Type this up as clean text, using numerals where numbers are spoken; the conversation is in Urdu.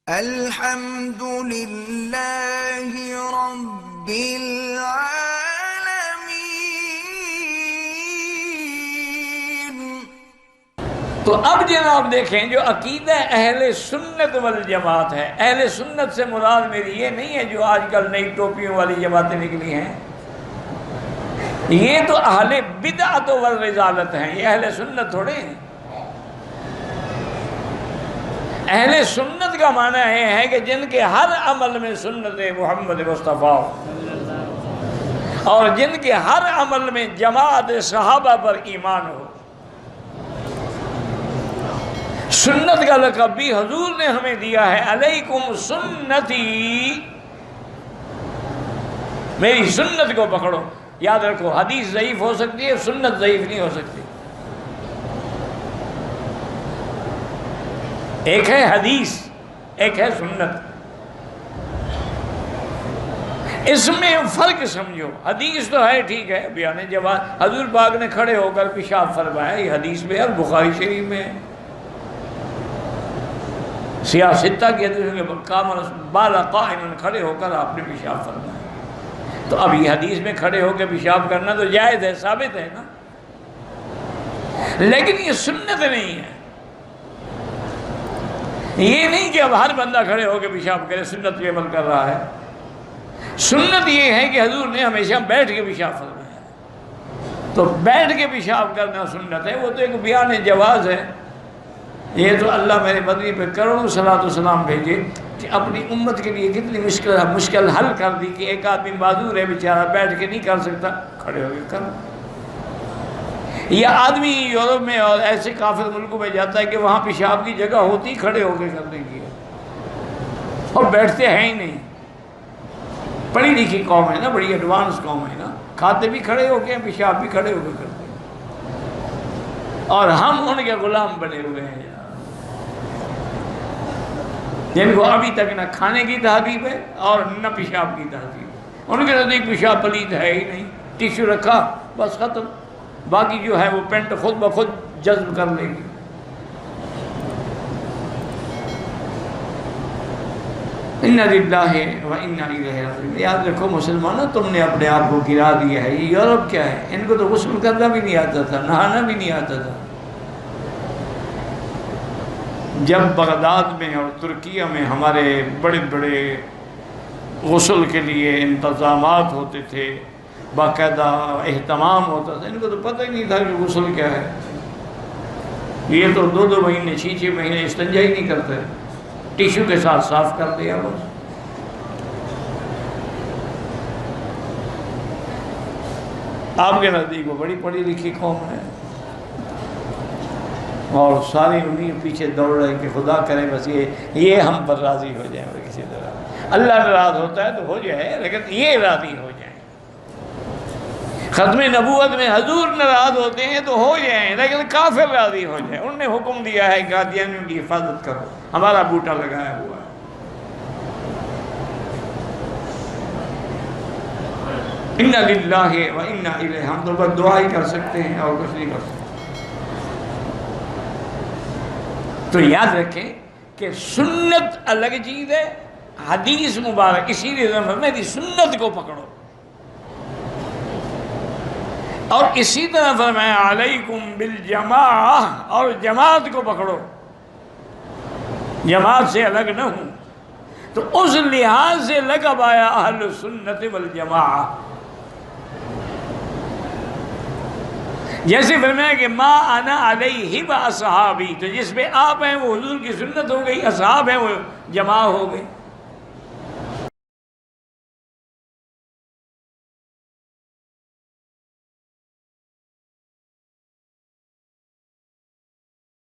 الحمد للہ رب العالمین۔ تو اب جناب دیکھیں جو عقیدہ اہل سنت والجماعت ہے، اہل سنت سے مراد میری یہ نہیں ہے جو آج کل نئی ٹوپیوں والی جماعتیں نکلی ہیں، یہ تو اہل بدعت والرذالت ہیں، یہ اہل سنت تھوڑے ہیں۔ اہل سنت کا معنی یہ ہے کہ جن کے ہر عمل میں سنت محمد مصطفیٰ اور جن کے ہر عمل میں جماعت صحابہ پر ایمان ہو۔ سنت کا لقب بھی حضور نے ہمیں دیا ہے، علیکم سنتی، میری سنت کو پکڑو۔ یاد رکھو، حدیث ضعیف ہو سکتی ہے، سنت ضعیف نہیں ہو سکتی۔ ایک ہے حدیث، ایک ہے سنت، اس میں فرق سمجھو۔ حدیث تو ہے ٹھیک ہے، بیان جواز، حضور پاک نے کھڑے ہو کر پیشاب فرمایا، یہ حدیث میں ہے، بخاری شریف میں ہے۔ سیاستہ کی حدیث میں بالا قائما، کھڑے ہو کر آپ نے پیشاب فرمایا۔ تو اب یہ حدیث میں کھڑے ہو کے پیشاب کرنا تو جائز ہے، ثابت ہے نا، لیکن یہ سنت نہیں ہے۔ یہ نہیں کہ اب ہر بندہ کھڑے ہو کے پیشاب کرے، سنت پہ عمل کر رہا ہے۔ سنت یہ ہے کہ حضور نے ہمیشہ بیٹھ کے پیشاب فرمایا، تو بیٹھ کے پیشاب کرنا سنت ہے، وہ تو ایک بیان جواز ہے۔ یہ تو اللہ میرے مدنی پہ کروڑوں صلاۃ و سلام بھیجے کہ اپنی امت کے لیے کتنی مشکل حل کر دی کہ ایک آدمی معذور ہے بیچارہ، بیٹھ کے نہیں کر سکتا، کھڑے ہو کے کر۔ یا آدمی یورپ میں اور ایسے کافر ملکوں میں جاتا ہے کہ وہاں پیشاب کی جگہ ہوتی کھڑے ہو کے کرنے کی ہے، اور بیٹھتے ہیں ہی نہیں۔ پڑھی لکھی قوم ہے نا، بڑی ایڈوانس قوم ہے نا، کھاتے بھی کھڑے ہو کے ہیں، پیشاب بھی کھڑے ہو کے کرتے ہیں، اور ہم ان کے غلام بنے ہوئے ہیں جن کو ابھی تک نہ کھانے کی تہذیب ہے اور نہ پیشاب کی تہذیب ہے۔ ان کے نزدیک پیشاب پلید ہے ہی نہیں، ٹیشو رکھا بس ختم، باقی جو ہے وہ پینٹ خود بخود جذب کر لے گی۔ اِنَّ لِلَّهِ وَإِنَّا إِلَيْهِ رَاجِعُونَ۔ یاد رکھو مسلمانوں، تم نے اپنے آپ کو گرا دیا ہے۔ یہ یورپ کیا ہے، ان کو تو غسل کرنا بھی نہیں آتا تھا، نہانا بھی نہیں آتا تھا۔ جب بغداد میں اور ترکیہ میں ہمارے بڑے بڑے غسل کے لیے انتظامات ہوتے تھے، باقاعدہ اہتمام ہوتا تھا، ان کو تو پتہ ہی نہیں تھا کہ غسل کیا ہے۔ یہ تو 2 مہینے 6 مہینے استنجا ہی نہیں کرتے، ٹیشو کے ساتھ صاف کر دیا بس۔ آپ کے نزدیک وہ بڑی پڑھی لکھی قوم ہے، اور ساری انہیں پیچھے دوڑ رہے کہ خدا کرے بس یہ ہم پر راضی ہو جائیں، اور کسی طرح اللہ ناراض ہوتا ہے تو ہو جائے، لیکن یہ راضی ہو جائیں۔ ختم نبوت میں حضور ناراض ہوتے ہیں تو ہو جائیں، لیکن کافر راضی ہو جائیں۔ انہوں نے حکم دیا ہے قادیانیوں کی حفاظت کرو، ہمارا بوٹا لگایا ہوا ہے۔ اِنَّ لِلَّهِ وَإِنَّا إِلَيْهِ، ہم تو بس دعا ہی کر سکتے ہیں اور کچھ نہیں کر سکتے۔ تو یاد رکھیں کہ سنت الگ چیز ہے، حدیث مبارک، اسی لیے میری سنت کو پکڑو، اور اسی طرح فرمایا علیکم بالجماعہ، اور جماعت کو پکڑو، جماعت سے الگ نہ ہوں۔ تو اس لحاظ سے لقب آیا اہل سنت والجماعہ۔ جیسے فرمایا کہ ما انا علیہ واصحابی، تو جس پہ آپ ہیں وہ حضور کی سنت ہو گئی، اصحاب ہیں وہ جماع ہو گئی۔